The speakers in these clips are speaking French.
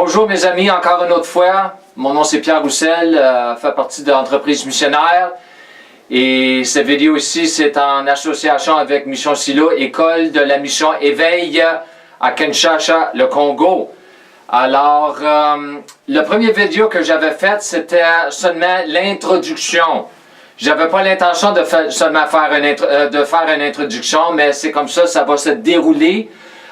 Bonjour mes amis, encore une autre fois. Mon nom c'est Pierre Roussel, fait partie de l'entreprise missionnaire. Et cette vidéo ici, c'est en association avec Mission Silo, école de la mission Éveil à Kinshasa, le Congo. Alors, la première vidéo que j'avais faite, c'était seulement l'introduction. J'avais pas l'intention de seulement faire une introduction, mais c'est comme ça va se dérouler.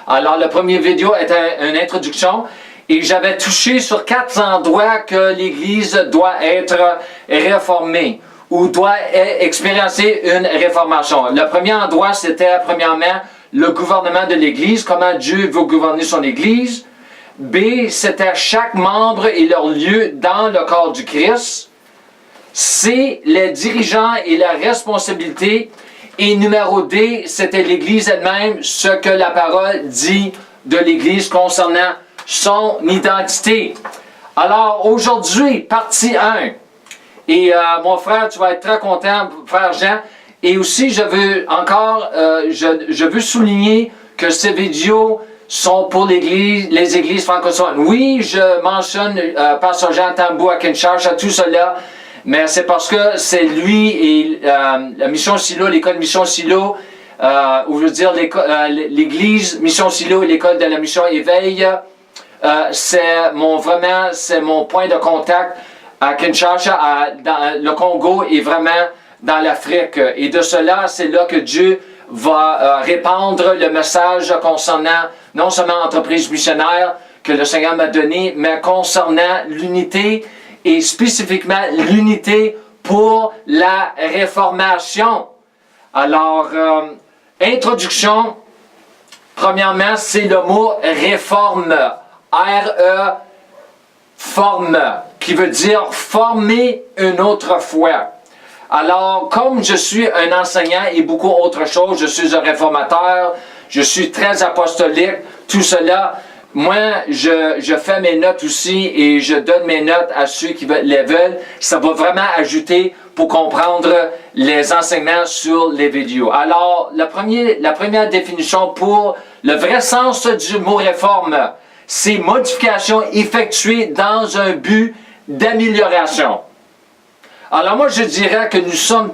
Alors, la première vidéo était une introduction et j'avais touché sur 4 endroits que l'Église doit être réformée ou doit expérimenter une réformation. Le premier endroit, c'était premièrement le gouvernement de l'Église, comment Dieu veut gouverner son Église. B, c'était chaque membre et leur lieu dans le corps du Christ. C, les dirigeants et la responsabilité. Et numéro D, c'était l'Église elle-même, ce que la parole dit de l'Église concernant son identité. Alors aujourd'hui, partie 1. Et mon frère, tu vas être très content, frère Jean. Et aussi, je veux encore, je veux souligner que ces vidéos sont pour les églises francophones. Oui, je mentionne Pasteur Jean Tambou à Kinshasa, tout cela. Mais c'est parce que c'est lui et la Mission Silo, l'école Mission Silo, ou je veux dire l'église Mission Silo et l'école de la Mission Éveil, c'est mon point de contact à Kinshasa, dans le Congo et vraiment dans l'Afrique. Et de cela, c'est là que Dieu va répandre le message concernant non seulement l'entreprise missionnaire que le Seigneur m'a donné, mais concernant l'unité et spécifiquement l'unité pour la réformation. Alors, introduction, premièrement, c'est le mot réforme, R-E, forme, qui veut dire former une autre foi. Alors, comme je suis un enseignant et beaucoup autre chose, je suis un réformateur, je suis très apostolique, tout cela, moi, je fais mes notes aussi et je donne mes notes à ceux qui les veulent. Ça va vraiment ajouter pour comprendre les enseignements sur les vidéos. Alors, la première définition pour le vrai sens du mot réforme, c'est modification effectuée dans un but d'amélioration. Alors moi, je dirais que nous sommes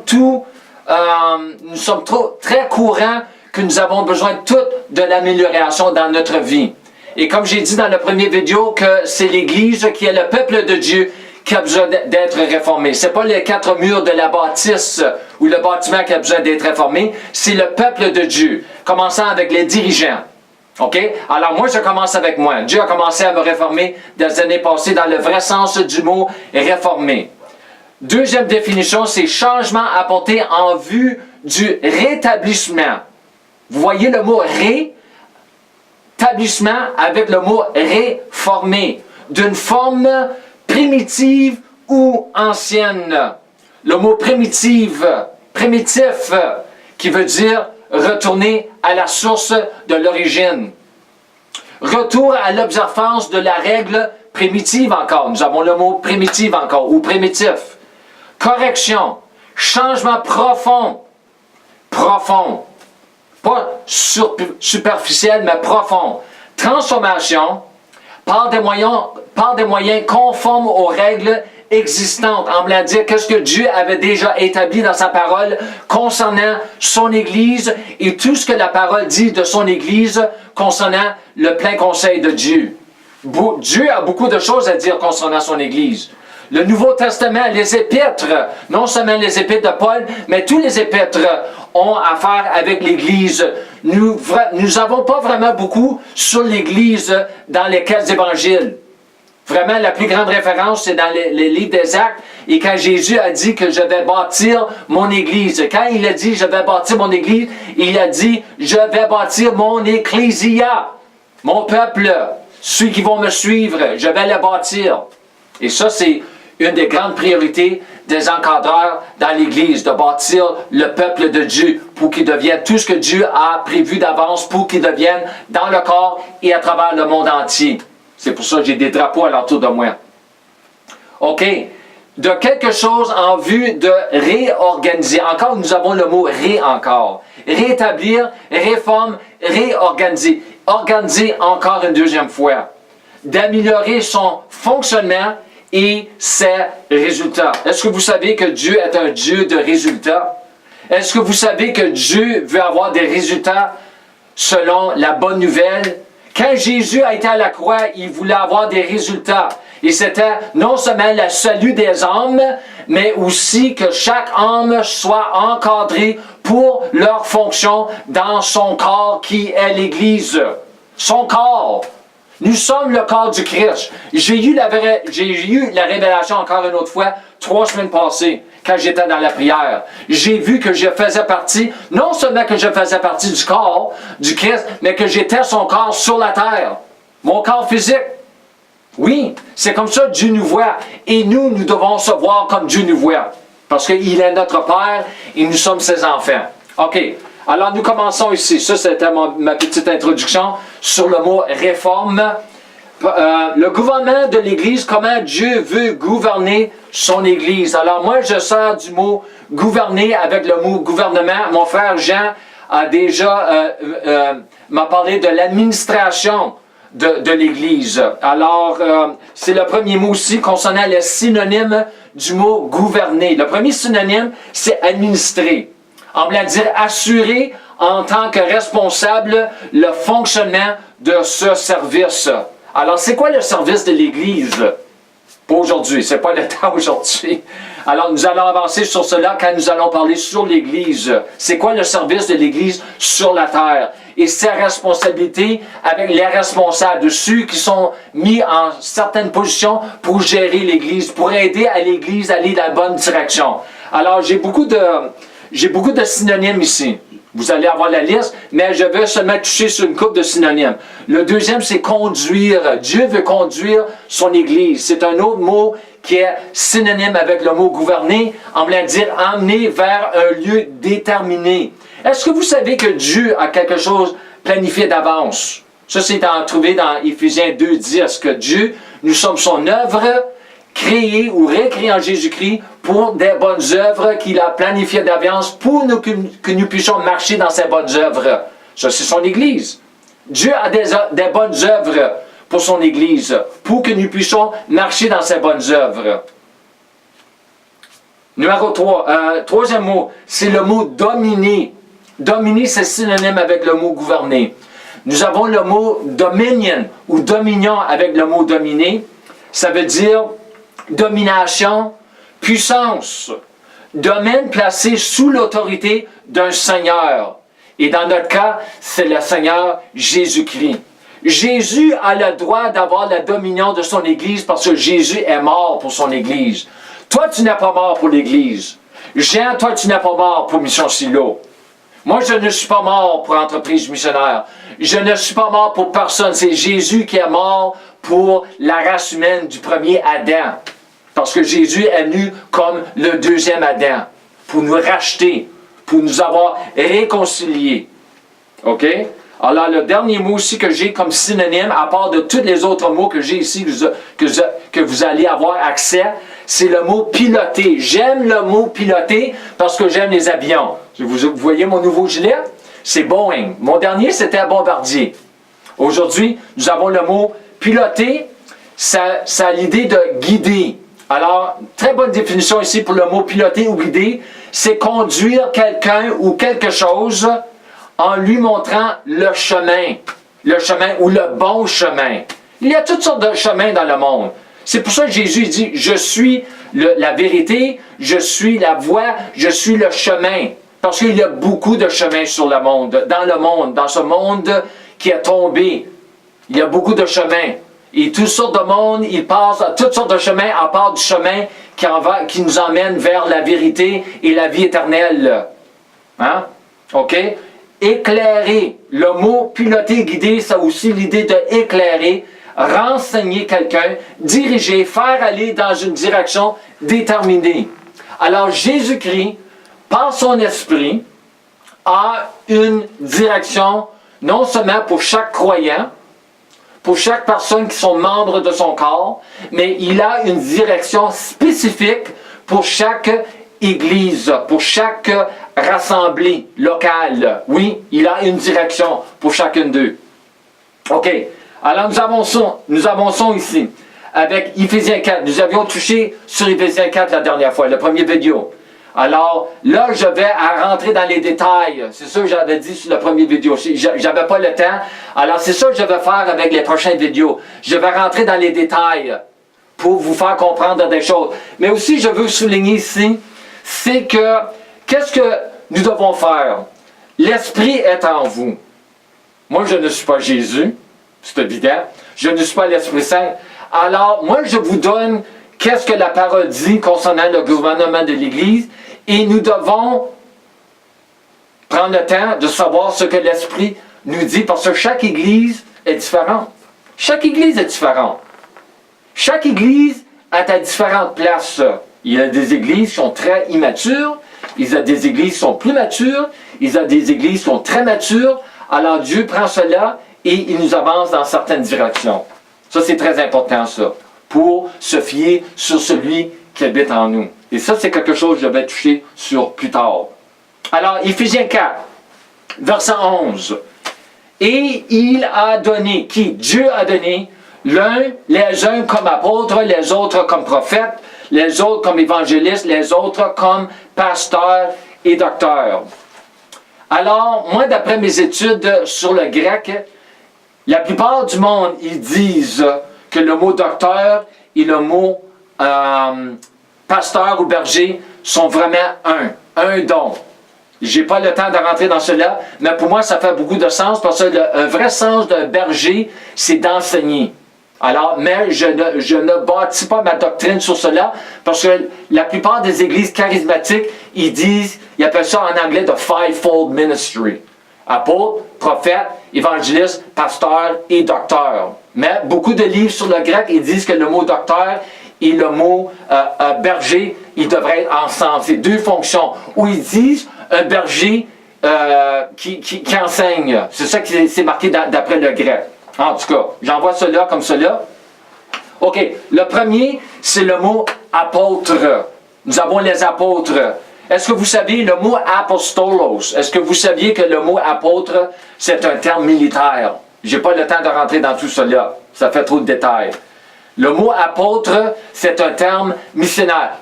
très courants que nous avons besoin de l'amélioration dans notre vie. Et comme j'ai dit dans la première vidéo, que c'est l'Église qui est le peuple de Dieu qui a besoin d'être réformé. Ce n'est pas les 4 murs de la bâtisse ou le bâtiment qui a besoin d'être réformé, c'est le peuple de Dieu, commençant avec les dirigeants. OK? Alors moi, je commence avec moi. Dieu a commencé à me réformer des années passées dans le vrai sens du mot réformer. Deuxième définition, c'est changement apporté en vue du rétablissement. Vous voyez le mot rétablissement avec le mot réformer, d'une forme primitive ou ancienne. Le mot primitif, qui veut dire retourner à la source de l'origine. Retour à l'observance de la règle primitive encore. Nous avons le mot primitive encore, ou primitif. Correction, changement profond. Profond. Pas superficiel, mais profond. Transformation par des moyens conformes aux règles existantes. En voulant dire qu'est-ce que Dieu avait déjà établi dans sa parole concernant son Église et tout ce que la parole dit de son Église concernant le plein conseil de Dieu. Dieu a beaucoup de choses à dire concernant son Église. Le Nouveau Testament, les épîtres, non seulement les épîtres de Paul, mais tous les épîtres ont affaire avec l'Église. Nous n'avons pas vraiment beaucoup sur l'Église dans les 4 évangiles. Vraiment, la plus grande référence, c'est dans les livres des Actes. Et quand Jésus a dit que je vais bâtir mon Église, quand il a dit je vais bâtir mon Église, il a dit je vais bâtir mon ecclésia, mon peuple, ceux qui vont me suivre, je vais le bâtir. Et ça, c'est une des grandes priorités des encadreurs dans l'Église, de bâtir le peuple de Dieu pour qu'il devienne tout ce que Dieu a prévu d'avance pour qu'il devienne dans le corps et à travers le monde entier. C'est pour ça que j'ai des drapeaux alentour de moi. OK. De quelque chose en vue de réorganiser. Encore, nous avons le mot « ré » encore. Rétablir, réforme, réorganiser. Organiser encore une deuxième fois. d'améliorer son fonctionnement et ses résultats. Est-ce que vous savez que Dieu est un Dieu de résultats? Est-ce que vous savez que Dieu veut avoir des résultats selon la bonne nouvelle? Quand Jésus a été à la croix, il voulait avoir des résultats. Et c'était non seulement le salut des âmes, mais aussi que chaque âme soit encadrée pour leur fonction dans son corps qui est l'Église. Son corps. Nous sommes le corps du Christ. J'ai eu la révélation encore une autre fois, 3 semaines passées, quand j'étais dans la prière. J'ai vu que je faisais partie, non seulement que je faisais partie du corps du Christ, mais que j'étais son corps sur la terre. Mon corps physique. Oui, c'est comme ça que Dieu nous voit. Et nous devons se voir comme Dieu nous voit. Parce qu'il est notre Père et nous sommes ses enfants. OK. Alors, nous commençons ici. Ça, c'était ma petite introduction sur le mot « réforme ». Le gouvernement de l'Église, comment Dieu veut gouverner son Église. Alors, moi, je sors du mot « gouverner » avec le mot « gouvernement ». Mon frère Jean a déjà m'a parlé de l'administration de l'Église. Alors, c'est le premier mot aussi concernant les synonymes du mot « gouverner ». Le premier synonyme, c'est « administrer ». On voulant dire assurer en tant que responsable le fonctionnement de ce service. Alors, c'est quoi le service de l'Église? Pas aujourd'hui, c'est pas le temps aujourd'hui. Alors, nous allons avancer sur cela quand nous allons parler sur l'Église. C'est quoi le service de l'Église sur la terre? Et ses responsabilités avec les responsables, de ceux qui sont mis en certaines positions pour gérer l'Église, pour aider à l'Église à aller dans la bonne direction. Alors, j'ai beaucoup de synonymes ici. Vous allez avoir la liste, mais je vais seulement toucher sur une couple de synonymes. Le deuxième, c'est conduire. Dieu veut conduire son Église. C'est un autre mot qui est synonyme avec le mot gouverner, en voulant dire emmener vers un lieu déterminé. Est-ce que vous savez que Dieu a quelque chose planifié d'avance? Ça, c'est trouvé dans Éphésiens 2:10, que Dieu, nous sommes son œuvre, créée ou récréée en Jésus-Christ pour des bonnes œuvres qu'il a planifiées d'avance pour que nous puissions marcher dans ces bonnes œuvres. Ça, c'est son Église. Dieu a des bonnes œuvres pour son Église, pour que nous puissions marcher dans ces bonnes œuvres. Numéro 3, troisième mot, c'est le mot dominer. Dominer, c'est synonyme avec le mot gouverner. Nous avons le mot dominion ou dominion avec le mot dominer. Ça veut dire domination, puissance, domaine placé sous l'autorité d'un Seigneur. Et dans notre cas, c'est le Seigneur Jésus-Christ. Jésus a le droit d'avoir la dominion de son Église parce que Jésus est mort pour son Église. Toi, tu n'es pas mort pour l'Église. Jean, toi, tu n'es pas mort pour Mission Silo. Moi, je ne suis pas mort pour Entreprise missionnaire. Je ne suis pas mort pour personne. C'est Jésus qui est mort pour la race humaine du premier Adam. Parce que Jésus est venu comme le deuxième Adam, pour nous racheter, pour nous avoir réconciliés. OK? Alors, le dernier mot aussi que j'ai comme synonyme, à part de tous les autres mots que j'ai ici, que vous allez avoir accès, c'est le mot piloter. J'aime le mot piloter parce que j'aime les avions. Vous voyez mon nouveau gilet? C'est Boeing. Mon dernier, c'était Bombardier. Aujourd'hui, nous avons le mot piloter. Ça a l'idée de guider. Alors, très bonne définition ici pour le mot piloter ou guider, c'est conduire quelqu'un ou quelque chose en lui montrant le chemin ou le bon chemin. Il y a toutes sortes de chemins dans le monde. C'est pour ça que Jésus dit, je suis la vérité, je suis la voie, je suis le chemin. Parce qu'il y a beaucoup de chemins sur le monde, dans ce monde qui est tombé. Il y a beaucoup de chemins. Et toutes sortes de monde, ils passent à toutes sortes de chemins, à part du chemin qui nous emmène vers la vérité et la vie éternelle. Hein? OK? Éclairer. Le mot piloter, guider, ça a aussi l'idée de éclairer, renseigner quelqu'un, diriger, faire aller dans une direction déterminée. Alors Jésus-Christ, par son esprit, a une direction, non seulement pour chaque croyant, pour chaque personne qui sont membres de son corps, mais il a une direction spécifique pour chaque église, pour chaque rassemblée locale. Oui, il a une direction pour chacune d'eux. OK. Alors nous avançons ici avec Éphésiens 4. Nous avions touché sur Éphésiens 4 la dernière fois, le premier vidéo. Alors là, je vais rentrer dans les détails. C'est ça que j'avais dit sur le premier vidéo. J'avais pas le temps. Alors c'est ça que je vais faire avec les prochaines vidéos. Je vais rentrer dans les détails pour vous faire comprendre des choses. Mais aussi, je veux souligner ici, c'est que, qu'est-ce que nous devons faire? L'Esprit est en vous. Moi, je ne suis pas Jésus, c'est évident. Je ne suis pas l'Esprit Saint. Alors, moi, je vous donne qu'est-ce que la parole dit concernant le gouvernement de l'Église, et nous devons prendre le temps de savoir ce que l'Esprit nous dit, parce que chaque Église est différente. Chaque Église est différente. Chaque Église est à différentes places. Il y a des Églises qui sont très immatures, il y a des Églises qui sont plus matures, il y a des Églises qui sont très matures. Alors Dieu prend cela et il nous avance dans certaines directions. Ça, c'est très important, ça, pour se fier sur celui qui habite en nous. Et ça, c'est quelque chose que je vais toucher sur plus tard. Alors, Éphésiens 4, verset 11. Et il a donné, qui? Dieu a donné, les uns comme apôtres, les autres comme prophètes, les autres comme évangélistes, les autres comme pasteurs et docteurs. Alors, moi, d'après mes études sur le grec, la plupart du monde, ils disent que le mot docteur et le mot pasteur ou berger sont vraiment un don. Je n'ai pas le temps de rentrer dans cela, mais pour moi, ça fait beaucoup de sens parce que un vrai sens d'un berger, c'est d'enseigner. Alors, mais je ne bâtis pas ma doctrine sur cela parce que la plupart des églises charismatiques, ils appellent ça en anglais the fivefold ministry. Apôtre, prophète, évangéliste, pasteur et docteur. Mais beaucoup de livres sur le grec, ils disent que le mot docteur et le mot berger, ils devraient être ensemble. C'est deux fonctions. Où ils disent un berger qui enseigne. C'est ça qui c'est marqué d'après le grec. En tout cas, j'envoie cela comme cela. OK. Le premier, c'est le mot apôtre. Nous avons les apôtres. Est-ce que vous saviez le mot apostolos? Est-ce que vous saviez que le mot apôtre, c'est un terme militaire? Je n'ai pas le temps de rentrer dans tout cela. Ça fait trop de détails. Le mot apôtre, c'est un terme missionnaire,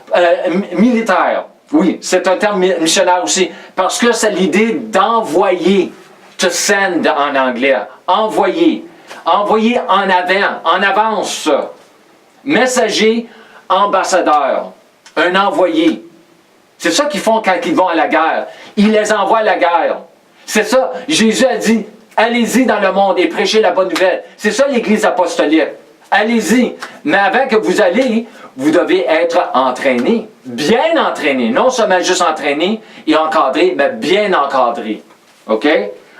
militaire. Oui, c'est un terme missionnaire aussi. Parce que c'est l'idée d'envoyer. To send en anglais. Envoyer. Envoyer en avant, en avance. Messager, ambassadeur. Un envoyé. C'est ça qu'ils font quand ils vont à la guerre. Ils les envoient à la guerre. C'est ça. Jésus a dit, allez-y dans le monde et prêchez la bonne nouvelle. C'est ça l'Église apostolique. Allez-y. Mais avant que vous allez, vous devez être entraîné. Bien entraîné. Non seulement juste entraîné et encadré, mais bien encadré. OK?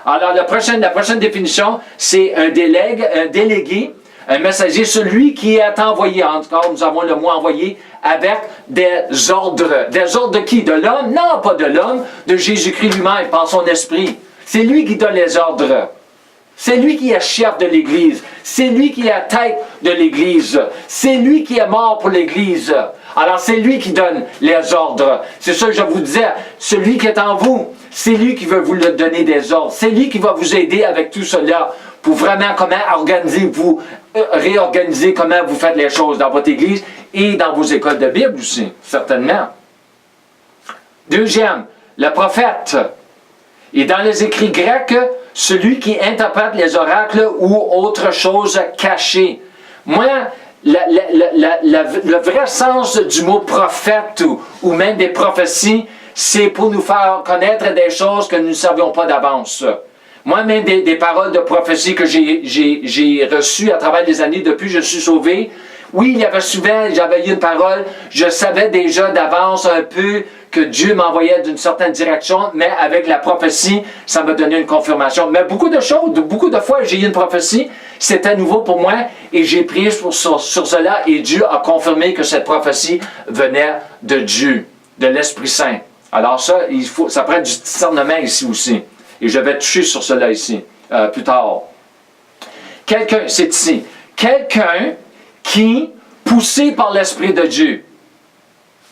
Alors, la prochaine définition, c'est un délégué, un messager, celui qui est envoyé. En tout cas, nous avons le mot envoyé avec des ordres. Des ordres de qui? De l'homme? Non, pas de l'homme, de Jésus-Christ lui-même, par son esprit. C'est lui qui donne les ordres. C'est lui qui est chef de l'Église. C'est lui qui est la tête de l'Église. C'est lui qui est mort pour l'Église. Alors, c'est lui qui donne les ordres. C'est ça que je vous disais. Celui qui est en vous, c'est lui qui veut vous donner des ordres. C'est lui qui va vous aider avec tout cela pour vraiment comment réorganiser comment vous faites les choses dans votre Église et dans vos écoles de Bible aussi, certainement. Deuxième, le prophète. Et dans les écrits grecs, celui qui interprète les oracles ou autre chose cachée. Moi, le vrai sens du mot prophète ou même des prophéties, c'est pour nous faire connaître des choses que nous ne savions pas d'avance. Moi-même, des paroles de prophétie que j'ai reçues à travers les années depuis que je suis sauvé, oui, il y avait souvent, j'avais eu une parole, je savais déjà d'avance un peu que Dieu m'envoyait d'une certaine direction, mais avec la prophétie, ça m'a donné une confirmation. Mais beaucoup de choses, beaucoup de fois, j'ai eu une prophétie, c'était nouveau pour moi, et j'ai prié sur cela, et Dieu a confirmé que cette prophétie venait de Dieu, de l'Esprit Saint. Alors ça, ça prend du discernement ici aussi. Et je vais toucher sur cela ici, plus tard. Quelqu'un, c'est ici, quelqu'un qui, poussé par l'Esprit de Dieu.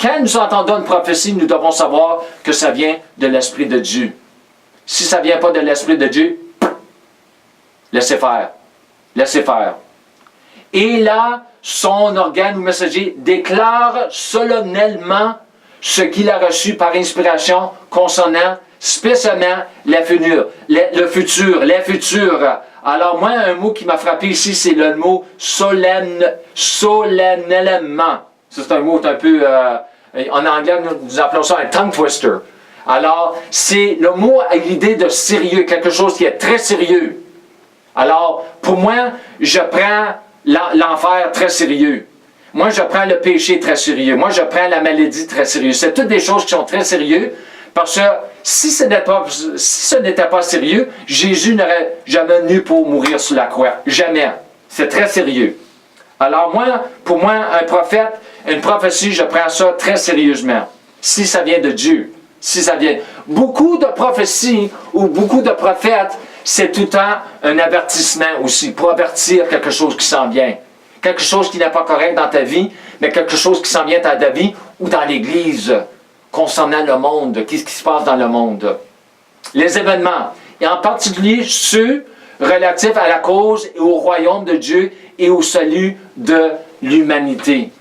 Quand nous entendons une prophétie, nous devons savoir que ça vient de l'Esprit de Dieu. Si ça ne vient pas de l'Esprit de Dieu, laissez faire. Laissez faire. Et là, son organe ou messager déclare solennellement ce qu'il a reçu par inspiration concernant spécialement le futur, les futurs. Alors moi, un mot qui m'a frappé ici, c'est le mot solennellement. Ça, c'est un mot un peu, en anglais, nous appelons ça un tongue twister. Alors, c'est le mot a l'idée de sérieux, quelque chose qui est très sérieux. Alors, pour moi, je prends l'enfer très sérieux. Moi, je prends le péché très sérieux. Moi, je prends la maladie très sérieux. C'est toutes des choses qui sont très sérieuses parce que si ce n'était pas sérieux, Jésus n'aurait jamais venu pour mourir sur la croix. Jamais. C'est très sérieux. Alors moi, pour moi, un prophète, une prophétie, je prends ça très sérieusement. Si ça vient de Dieu. Si ça vient. Beaucoup de prophéties ou beaucoup de prophètes, c'est tout le temps un avertissement aussi, pour avertir quelque chose qui s'en vient. Quelque chose qui n'est pas correct dans ta vie, mais quelque chose qui s'en vient dans ta vie ou dans l'Église, concernant le monde, qu'est-ce qui se passe dans le monde. Les événements, et en particulier ceux relatifs à la cause et au royaume de Dieu et au salut de l'humanité.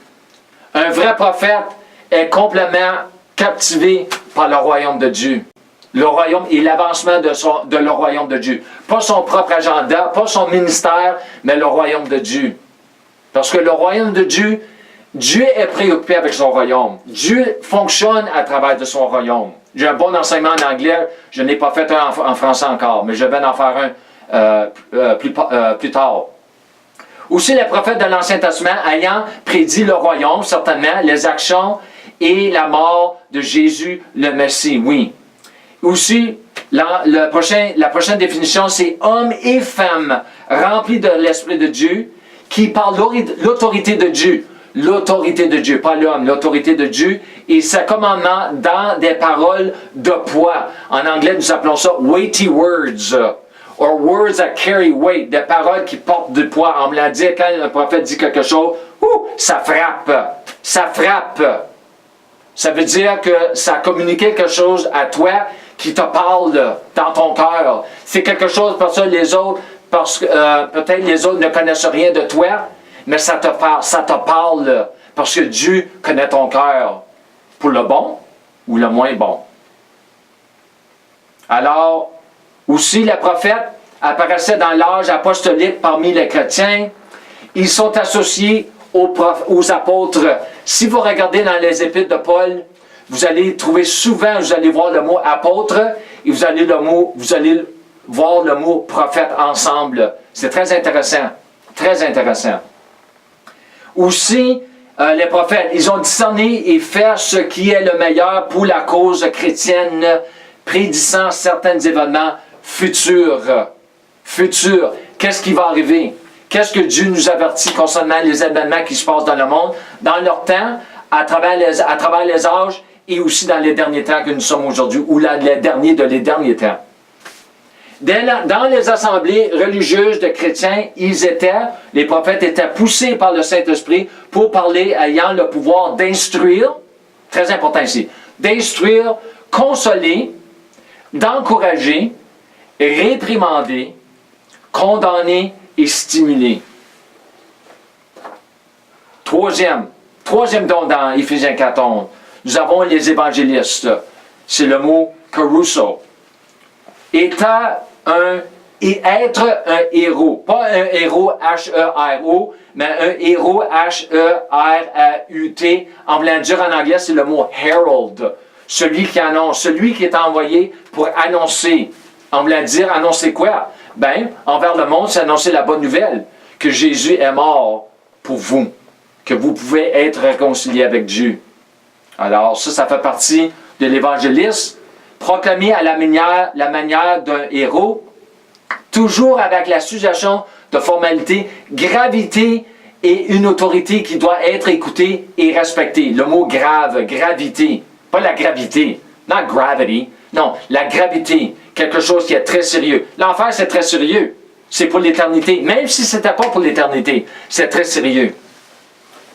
Un vrai prophète est complètement captivé par le royaume de Dieu. Le royaume et l'avancement de le royaume de Dieu. Pas son propre agenda, pas son ministère, mais le royaume de Dieu. Parce que le royaume de Dieu, Dieu est préoccupé avec son royaume. Dieu fonctionne à travers de son royaume. J'ai un bon enseignement en anglais, je n'ai pas fait un en français encore, mais je vais en faire un plus tard. Aussi, les prophètes de l'Ancien Testament ayant prédit le royaume, certainement, les actions et la mort de Jésus le Messie, oui. Aussi, la prochaine définition, c'est homme et femme remplis de l'Esprit de Dieu, qui par l'autorité de Dieu, pas l'homme, l'autorité de Dieu, et sa commandement dans des paroles de poids. En anglais, nous appelons ça weighty words, or words that carry weight, des paroles qui portent du poids. On me l'a dit, quand un prophète dit quelque chose, ça frappe, ça frappe. Ça veut dire que ça communique quelque chose à toi qui te parle dans ton cœur. C'est quelque chose parce que les autres, peut-être les autres ne connaissent rien de toi, mais ça te parle parce que Dieu connaît ton cœur pour le bon ou le moins bon. Alors, aussi les prophètes apparaissaient dans l'âge apostolique parmi les chrétiens. Ils sont associés aux apôtres. Si vous regardez dans les épîtres de Paul, vous allez trouver souvent, vous allez voir le mot apôtre et vous allez voir le mot prophète ensemble. C'est très intéressant. Très intéressant. Aussi, les prophètes, ils ont discerné et fait ce qui est le meilleur pour la cause chrétienne, prédisant certains événements futurs. Futurs. Qu'est-ce qui va arriver? Qu'est-ce que Dieu nous avertit concernant les événements qui se passent dans le monde, dans leur temps, à travers les âges et aussi dans les derniers temps que nous sommes aujourd'hui, ou les derniers de les derniers temps. Dans les assemblées religieuses de chrétiens, les prophètes étaient poussés par le Saint-Esprit pour parler ayant le pouvoir d'instruire, très important ici, d'instruire, consoler, d'encourager, réprimander, condamner et stimuler. Troisième don dans Éphésiens 4:11, nous avons les évangélistes. C'est le mot caruso. Être un héros. Pas un héros H-E-R-O, mais un héros H-E-R-A-U-T. En voulant dire en anglais, c'est le mot herald. Celui qui annonce, celui qui est envoyé pour annoncer. En voulant dire annoncer quoi? Ben, envers le monde, c'est annoncer la bonne nouvelle. Que Jésus est mort pour vous. Que vous pouvez être réconcilié avec Dieu. Alors, ça fait partie de l'évangélisme. Proclamé à la manière d'un héros, toujours avec la suggestion de formalité, gravité et une autorité qui doit être écoutée et respectée. Le mot grave, gravité, pas la gravité, not gravity, non, la gravité, quelque chose qui est très sérieux. L'enfer, c'est très sérieux, c'est pour l'éternité, même si ce n'était pas pour l'éternité, c'est très sérieux.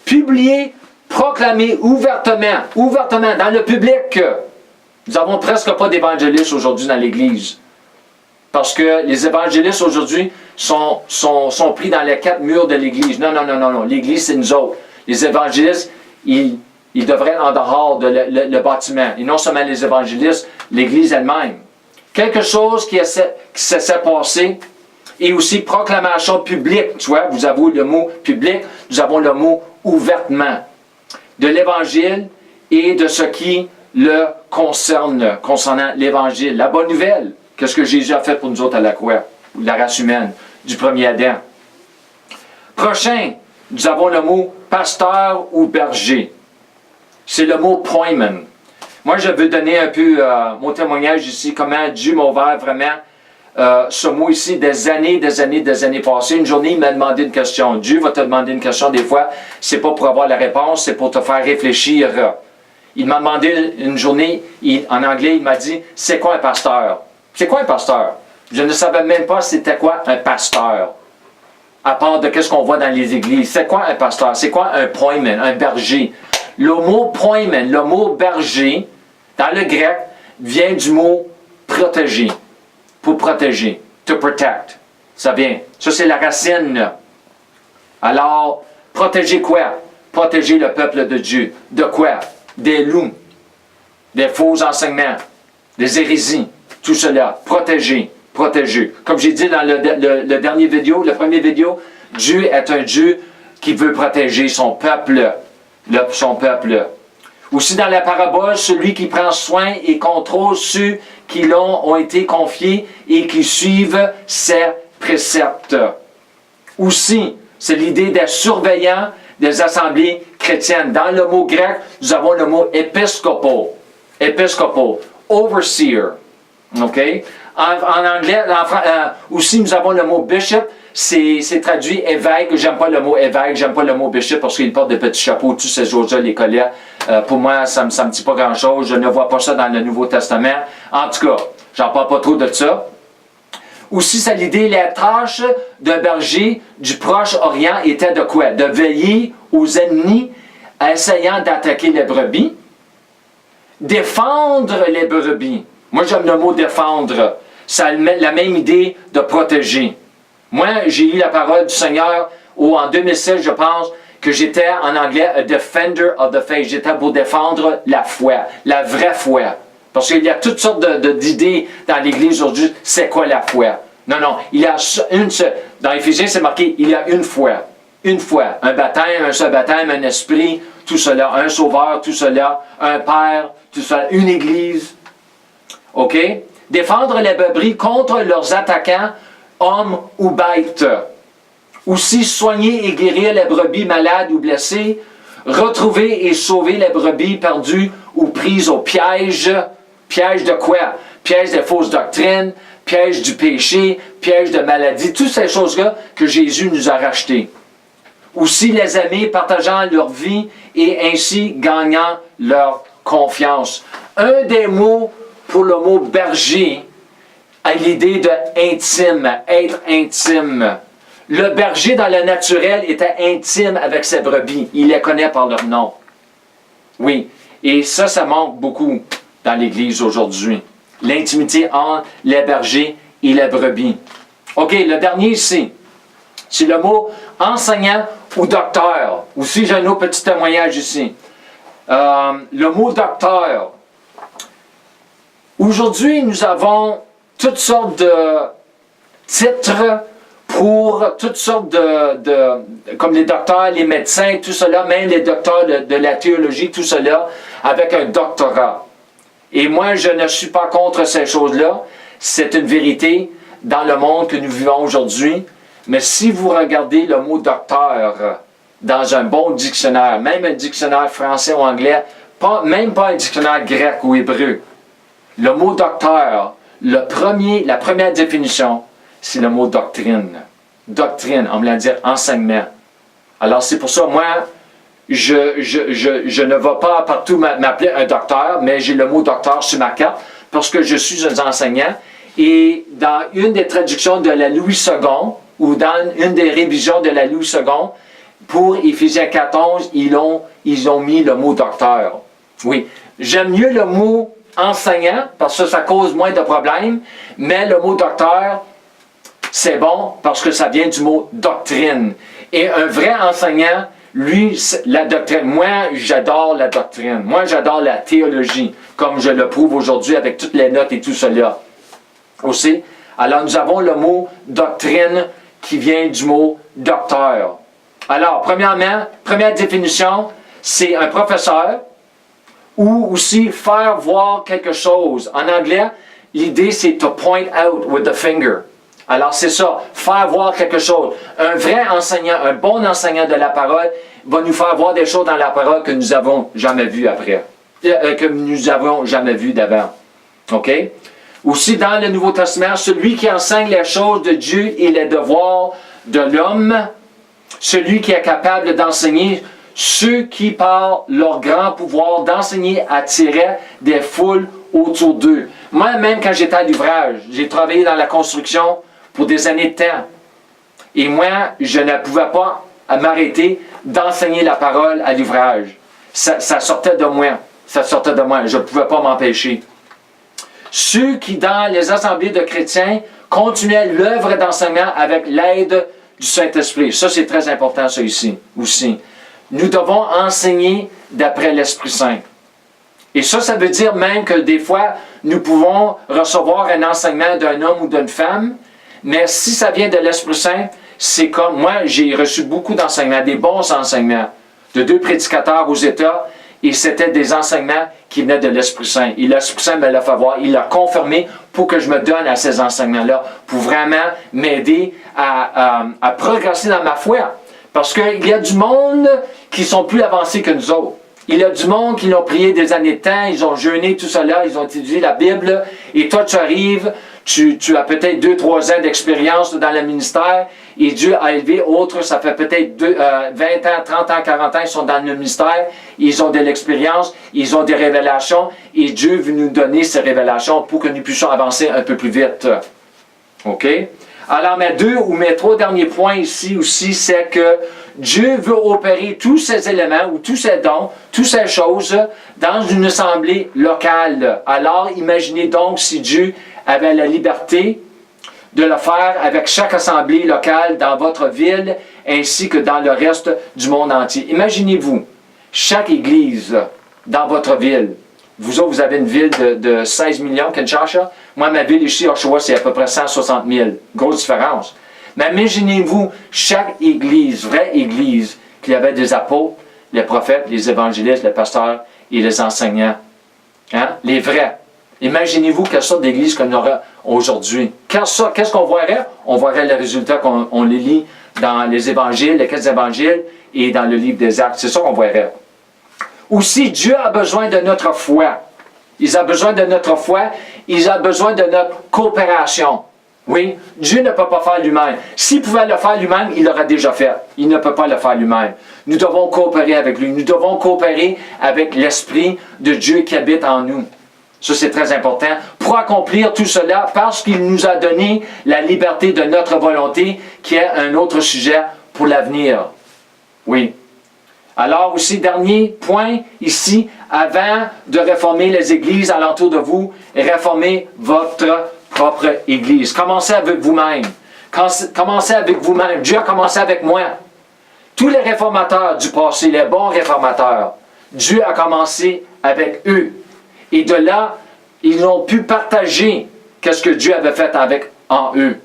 Publier, proclamer ouvertement dans le public. Nous n'avons presque pas d'évangélistes aujourd'hui dans l'Église. Parce que les évangélistes aujourd'hui sont pris dans les 4 murs de l'Église. Non, non, non, non, non. L'Église, c'est nous autres. Les évangélistes, ils devraient être en dehors de le bâtiment. Et non seulement les évangélistes, l'Église elle-même. Quelque chose qui s'est passé, et aussi proclamation publique. Tu vois, vous avez le mot public, nous avons le mot ouvertement. De l'Évangile et de ce qui le concerne, concernant l'Évangile. La bonne nouvelle, qu'est-ce que Jésus a fait pour nous autres à la croix, la race humaine, du premier Adam. Prochain, nous avons le mot pasteur ou berger. C'est le mot poimen. Moi, je veux donner un peu mon témoignage ici, comment Dieu m'a ouvert vraiment ce mot ici des années passées. Une journée, il m'a demandé une question. Dieu va te demander une question des fois, c'est pas pour avoir la réponse, c'est pour te faire réfléchir. Il m'a demandé une journée, en anglais, il m'a dit, c'est quoi un pasteur? C'est quoi un pasteur? Je ne savais même pas c'était quoi un pasteur. À part de ce qu'on voit dans les églises. C'est quoi un pasteur? C'est quoi un poimen, un berger? Le mot poimen, le mot berger, dans le grec, vient du mot protéger. Pour protéger. To protect. Ça vient. Ça, c'est la racine. Alors, protéger quoi? Protéger le peuple de Dieu. De quoi? Des loups. Des faux enseignements. Des hérésies. Tout cela. Protéger. Protéger. Comme j'ai dit dans le dernier vidéo, le premier vidéo, Dieu est un Dieu qui veut protéger son peuple. Son peuple. Aussi dans la parabole, celui qui prend soin et contrôle ceux qui ont été confiés et qui suivent ses préceptes. Aussi, c'est l'idée des surveillants des assemblées chrétiennes. Dans le mot grec, nous avons le mot épiscopo. Épiscopo. Overseer. OK? En anglais, aussi, nous avons le mot bishop. C'est traduit évêque. J'aime pas le mot évêque, j'aime pas le mot bishop parce qu'il porte des petits chapeaux, tous ces jours-là, les colliers. Pour moi, ça me dit pas grand-chose. Je ne vois pas ça dans le Nouveau Testament. En tout cas, j'en parle pas trop de ça. Aussi, c'est l'idée, la tâche d'un berger du Proche-Orient était de quoi? De veiller aux ennemis essayant d'attaquer les brebis. Défendre les brebis. Moi, j'aime le mot défendre. Ça a la même idée de protéger. Moi, j'ai eu la parole du Seigneur en 2016, je pense, que j'étais en anglais a defender of the faith. J'étais pour défendre la foi, la vraie foi. Parce qu'il y a toutes sortes d'idées dans l'Église aujourd'hui. C'est quoi la foi? Non, non. Il y a une seule. Dans Éphésiens, c'est marqué, il y a une foi. Une foi. Un baptême, un seul baptême, un esprit, tout cela. Un sauveur, tout cela. Un père, tout cela. Une Église. OK? Défendre les brebis contre leurs attaquants, hommes ou bêtes. Aussi soigner et guérir les brebis malades ou blessées. Retrouver et sauver les brebis perdues ou prises au piège. Piège de quoi? Piège des fausses doctrines, piège du péché, piège de maladie. Toutes ces choses-là que Jésus nous a rachetées. Aussi les aimer, partageant leur vie et ainsi gagnant leur confiance. Un des mots pour le mot berger a l'idée de intime, être intime. Le berger dans le naturel était intime avec ses brebis. Il les connaît par leur nom. Oui, et ça manque beaucoup dans l'Église aujourd'hui. L'intimité entre les bergers et les brebis. OK, le dernier ici, c'est le mot enseignant ou docteur. Aussi, j'ai un autre petit témoignage ici. Le mot docteur. Aujourd'hui, nous avons toutes sortes de titres pour toutes sortes comme les docteurs, les médecins, tout cela, même les docteurs de la théologie, tout cela, avec un doctorat. Et moi, je ne suis pas contre ces choses-là. C'est une vérité dans le monde que nous vivons aujourd'hui. Mais si vous regardez le mot docteur dans un bon dictionnaire, même un dictionnaire français ou anglais, même pas un dictionnaire grec ou hébreu, le mot docteur, la première définition, c'est le mot doctrine. Doctrine, on me l'a dit enseignement. Alors c'est pour ça, moi, je ne vais pas partout m'appeler un docteur, mais j'ai le mot docteur sur ma carte parce que je suis un enseignant. Et dans une des traductions de la Louis II, ou dans une des révisions de la Louis II, pour Éphésiens 14, ils ont mis le mot docteur. Oui, j'aime mieux le mot enseignant, parce que ça cause moins de problèmes, mais le mot docteur, c'est bon parce que ça vient du mot doctrine. Et un vrai enseignant, lui, la doctrine, moi j'adore la doctrine, moi j'adore la théologie, comme je le prouve aujourd'hui avec toutes les notes et tout cela. Aussi, alors nous avons le mot doctrine qui vient du mot docteur. Alors, premièrement, première définition, c'est un professeur ou aussi faire voir quelque chose. En anglais, l'idée c'est to point out with the finger. Alors c'est ça, faire voir quelque chose. Un vrai enseignant, un bon enseignant de la parole va nous faire voir des choses dans la parole que nous n'avons jamais vues après. Que nous n'avons jamais vues d'avant. OK? Aussi dans le Nouveau Testament, celui qui enseigne les choses de Dieu et les devoirs de l'homme, celui qui est capable d'enseigner ceux qui, par leur grand pouvoir d'enseigner, attiraient des foules autour d'eux. Moi-même, quand j'étais à l'ouvrage, j'ai travaillé dans la construction pour des années de temps. Et moi, je ne pouvais pas m'arrêter d'enseigner la parole à l'ouvrage. Ça sortait de moi. Ça sortait de moi. Je ne pouvais pas m'empêcher. Ceux qui, dans les assemblées de chrétiens, continuaient l'œuvre d'enseignement avec l'aide du Saint-Esprit. Ça, c'est très important, ça ici, aussi. Nous devons enseigner d'après l'Esprit Saint. Et ça veut dire même que des fois, nous pouvons recevoir un enseignement d'un homme ou d'une femme, mais si ça vient de l'Esprit Saint, c'est comme, moi, j'ai reçu beaucoup d'enseignements, des bons enseignements, de 2 prédicateurs aux États, et c'était des enseignements qui venaient de l'Esprit Saint. Et l'Esprit Saint me l'a fait voir, il l'a confirmé pour que je me donne à ces enseignements-là, pour vraiment m'aider à progresser dans ma foi. Parce qu'il y a du monde qui sont plus avancés que nous autres. Il y a du monde qui l'ont prié des années de temps, ils ont jeûné, tout cela, ils ont étudié la Bible, et toi tu arrives, tu as peut-être 2-3 ans d'expérience dans le ministère, et Dieu a élevé autres, ça fait peut-être 20 ans, 30 ans, 40 ans, ils sont dans le ministère, ils ont de l'expérience, ils ont des révélations, et Dieu veut nous donner ces révélations pour que nous puissions avancer un peu plus vite. OK? Alors, mes 3 derniers points ici aussi, c'est que Dieu veut opérer tous ces éléments ou tous ces dons, toutes ces choses dans une assemblée locale. Alors, imaginez donc si Dieu avait la liberté de le faire avec chaque assemblée locale dans votre ville ainsi que dans le reste du monde entier. Imaginez-vous, chaque église dans votre ville. Vous autres, vous avez une ville de 16 millions, Kinshasa. Moi, ma ville ici, Oshawa, c'est à peu près 160 000. Grosse différence. Mais imaginez-vous, chaque église, vraie église, qu'il y avait des apôtres, les prophètes, les évangélistes, les pasteurs et les enseignants. Hein? Les vrais. Imaginez-vous quelle sorte d'église qu'on aura aujourd'hui. Qu'est-ce qu'on verrait? On verrait les résultats qu'on les lit dans les évangiles, les 4 évangiles et dans le livre des Actes. C'est ça qu'on verrait. Aussi, Dieu a besoin de notre foi. Il a besoin de notre foi. Il a besoin de notre coopération. Oui, Dieu ne peut pas faire lui-même. S'il pouvait le faire lui-même, il l'aurait déjà fait. Il ne peut pas le faire lui-même. Nous devons coopérer avec lui. Nous devons coopérer avec l'Esprit de Dieu qui habite en nous. Ça, c'est très important. Pour accomplir tout cela, parce qu'il nous a donné la liberté de notre volonté, qui est un autre sujet pour l'avenir. Oui. Alors aussi, dernier point ici, avant de réformer les églises alentour de vous, réformez votre propre église. Commencez avec vous-même. Commencez avec vous-même. Dieu a commencé avec moi. Tous les réformateurs du passé, les bons réformateurs, Dieu a commencé avec eux. Et de là, ils ont pu partager ce que Dieu avait fait en eux.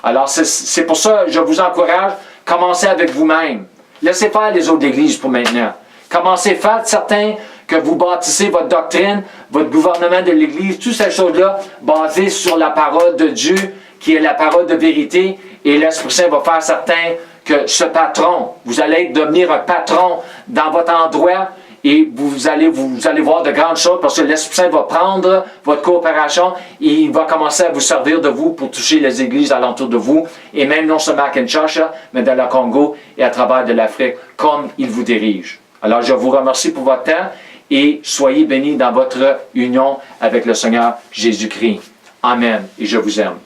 Alors, c'est pour ça que je vous encourage, commencez avec vous-même. Laissez faire les autres églises pour maintenant. Commencez, faites certain que vous bâtissez votre doctrine, votre gouvernement de l'Église, toutes ces choses-là basées sur la parole de Dieu, qui est la parole de vérité, et l'Esprit Saint va faire certain que ce patron, vous allez devenir un patron dans votre endroit, et vous allez voir de grandes choses parce que l'Esprit Saint va prendre votre coopération et il va commencer à vous servir de vous pour toucher les églises alentour de vous, et même non seulement à Kinshasa, mais dans le Congo et à travers de l'Afrique, comme il vous dirige. Alors je vous remercie pour votre temps et soyez bénis dans votre union avec le Seigneur Jésus-Christ. Amen. Et je vous aime.